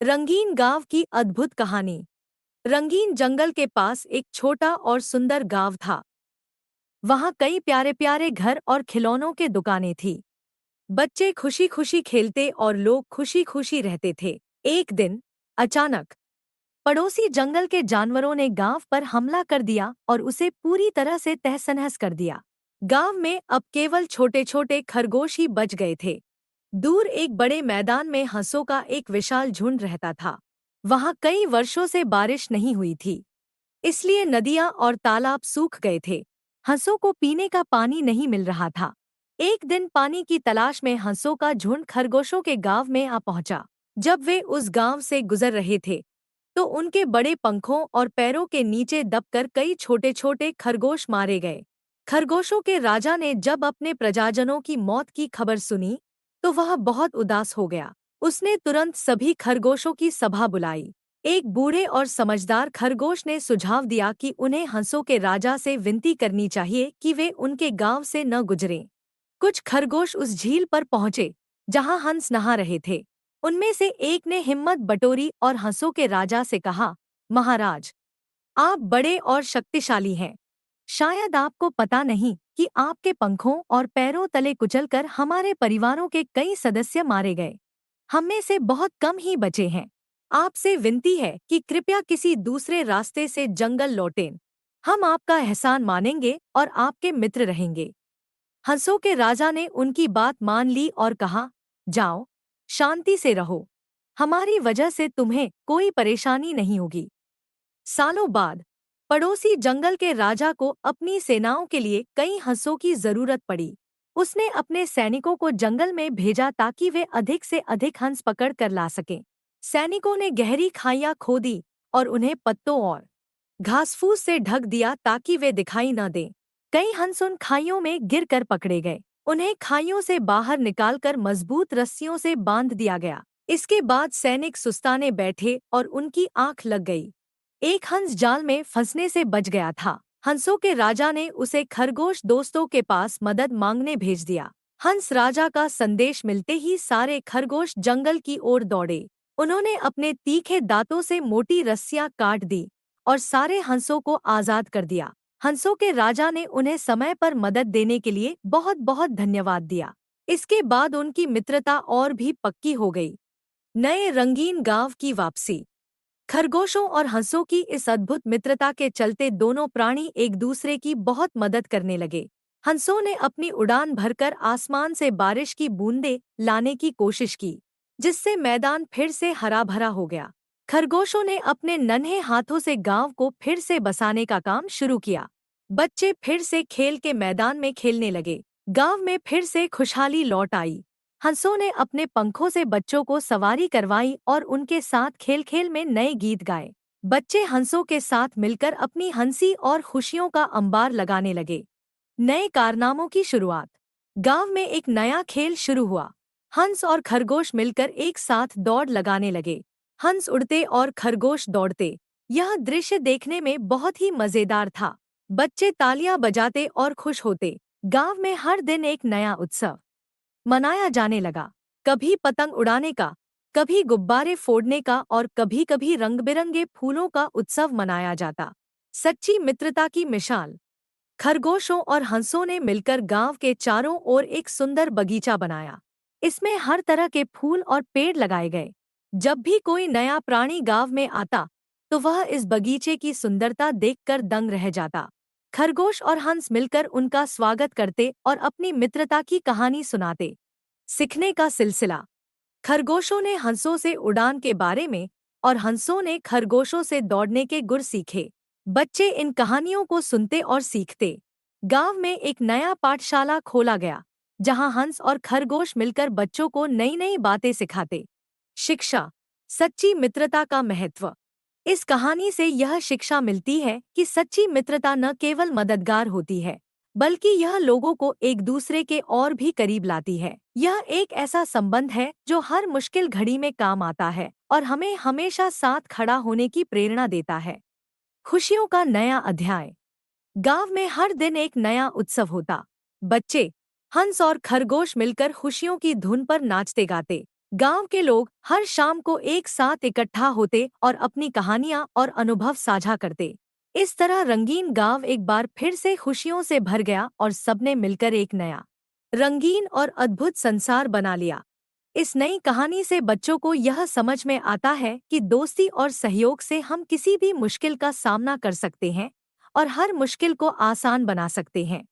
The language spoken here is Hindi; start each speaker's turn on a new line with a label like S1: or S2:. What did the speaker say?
S1: रंगीन गांव की अद्भुत कहानी। रंगीन जंगल के पास एक छोटा और सुंदर गांव था। वहां कई प्यारे प्यारे घर और खिलौनों के दुकानें थी। बच्चे खुशी खुशी खेलते और लोग खुशी खुशी रहते थे। एक दिन अचानक पड़ोसी जंगल के जानवरों ने गांव पर हमला कर दिया और उसे पूरी तरह से तहस-नहस कर दिया। गांव में अब केवल छोटे छोटे खरगोश ही बच गए थे। दूर एक बड़े मैदान में हंसों का एक विशाल झुंड रहता था। वहां कई वर्षों से बारिश नहीं हुई थी, इसलिए नदियां और तालाब सूख गए थे। हंसों को पीने का पानी नहीं मिल रहा था। एक दिन पानी की तलाश में हंसों का झुंड खरगोशों के गांव में आ पहुंचा। जब वे उस गांव से गुजर रहे थे तो उनके बड़े पंखों और पैरों के नीचे दबकर कई छोटे छोटे खरगोश मारे गए। खरगोशों के राजा ने जब अपने प्रजाजनों की मौत की खबर सुनी तो वह बहुत उदास हो गया। उसने तुरंत सभी खरगोशों की सभा बुलाई। एक बूढ़े और समझदार खरगोश ने सुझाव दिया कि उन्हें हंसों के राजा से विनती करनी चाहिए कि वे उनके गांव से न गुजरें। कुछ खरगोश उस झील पर पहुंचे जहां हंस नहा रहे थे। उनमें से एक ने हिम्मत बटोरी और हंसों के राजा से कहा, महाराज, आप बड़े और शक्तिशाली हैं। शायद आपको पता नहीं कि आपके पंखों और पैरों तले कुचलकर हमारे परिवारों के कई सदस्य मारे गए। हम में से बहुत कम ही बचे हैं। आपसे विनती है कि कृपया किसी दूसरे रास्ते से जंगल लौटें। हम आपका एहसान मानेंगे और आपके मित्र रहेंगे। हंसों के राजा ने उनकी बात मान ली और कहा, जाओ, शांति से रहो। हमारी वजह से तुम्हें कोई परेशानी नहीं होगी। सालों बाद पड़ोसी जंगल के राजा को अपनी सेनाओं के लिए कई हंसों की जरूरत पड़ी। उसने अपने सैनिकों को जंगल में भेजा ताकि वे अधिक से अधिक हंस पकड़ कर ला सकें। सैनिकों ने गहरी खाइयां खोदी और उन्हें पत्तों और घासफूस से ढक दिया ताकि वे दिखाई न दें। कई हंस उन खाइयों में गिरकर पकड़े गए। उन्हें खाइयों से बाहर निकालकर मजबूत रस्सियों से बांध दिया गया। इसके बाद सैनिक सुस्ताने बैठे और उनकी आंख लग गई। एक हंस जाल में फंसने से बच गया था। हंसों के राजा ने उसे खरगोश दोस्तों के पास मदद मांगने भेज दिया। हंस राजा का संदेश मिलते ही सारे खरगोश जंगल की ओर दौड़े। उन्होंने अपने तीखे दांतों से मोटी रस्सियां काट दी और सारे हंसों को आजाद कर दिया। हंसों के राजा ने उन्हें समय पर मदद देने के लिए बहुत बहुत धन्यवाद दिया। इसके बाद उनकी मित्रता और भी पक्की हो गई। नए रंगीन गांव की वापसी। खरगोशों और हंसों की इस अद्भुत मित्रता के चलते दोनों प्राणी एक दूसरे की बहुत मदद करने लगे। हंसों ने अपनी उड़ान भरकर आसमान से बारिश की बूंदें लाने की कोशिश की, जिससे मैदान फिर से हरा भरा हो गया। खरगोशों ने अपने नन्हे हाथों से गांव को फिर से बसाने का काम शुरू किया। बच्चे फिर से खेल के मैदान में खेलने लगे। गांव में फिर से खुशहाली लौट आई। हंसों ने अपने पंखों से बच्चों को सवारी करवाई और उनके साथ खेल खेल में नए गीत गाए। बच्चे हंसों के साथ मिलकर अपनी हंसी और खुशियों का अंबार लगाने लगे। नए कारनामों की शुरुआत। गांव में एक नया खेल शुरू हुआ। हंस और खरगोश मिलकर एक साथ दौड़ लगाने लगे। हंस उड़ते और खरगोश दौड़ते। यह दृश्य देखने में बहुत ही मजेदार था। बच्चे तालियां बजाते और खुश होते। गांव में हर दिन एक नया उत्सव मनाया जाने लगा। कभी पतंग उड़ाने का, कभी गुब्बारे फोड़ने का और कभी कभी रंग-बिरंगे फूलों का उत्सव मनाया जाता। सच्ची मित्रता की मिसाल। खरगोशों और हंसों ने मिलकर गांव के चारों ओर एक सुंदर बगीचा बनाया। इसमें हर तरह के फूल और पेड़ लगाए गए। जब भी कोई नया प्राणी गांव में आता तो वह इस बगीचे की सुंदरता देखकर दंग रह जाता। खरगोश और हंस मिलकर उनका स्वागत करते और अपनी मित्रता की कहानी सुनाते। सीखने का सिलसिला। खरगोशों ने हंसों से उड़ान के बारे में और हंसों ने खरगोशों से दौड़ने के गुर सीखे। बच्चे इन कहानियों को सुनते और सीखते। गांव में एक नया पाठशाला खोला गया, जहां हंस और खरगोश मिलकर बच्चों को नई नई बातें सिखाते। शिक्षा। सच्ची मित्रता का महत्व। इस कहानी से यह शिक्षा मिलती है कि सच्ची मित्रता न केवल मददगार होती है, बल्कि यह लोगों को एक दूसरे के और भी करीब लाती है। यह एक ऐसा संबंध है जो हर मुश्किल घड़ी में काम आता है और हमें हमेशा साथ खड़ा होने की प्रेरणा देता है। खुशियों का नया अध्याय। गांव में हर दिन एक नया उत्सव होता। बच्चे, हंस और खरगोश मिलकर खुशियों की धुन पर नाचते गाते। गांव के लोग हर शाम को एक साथ इकट्ठा होते और अपनी कहानियां और अनुभव साझा करते। इस तरह रंगीन गांव एक बार फिर से खुशियों से भर गया और सबने मिलकर एक नया, रंगीन और अद्भुत संसार बना लिया। इस नई कहानी से बच्चों को यह समझ में आता है कि दोस्ती और सहयोग से हम किसी भी मुश्किल का सामना कर सकते हैं और हर मुश्किल को आसान बना सकते हैं।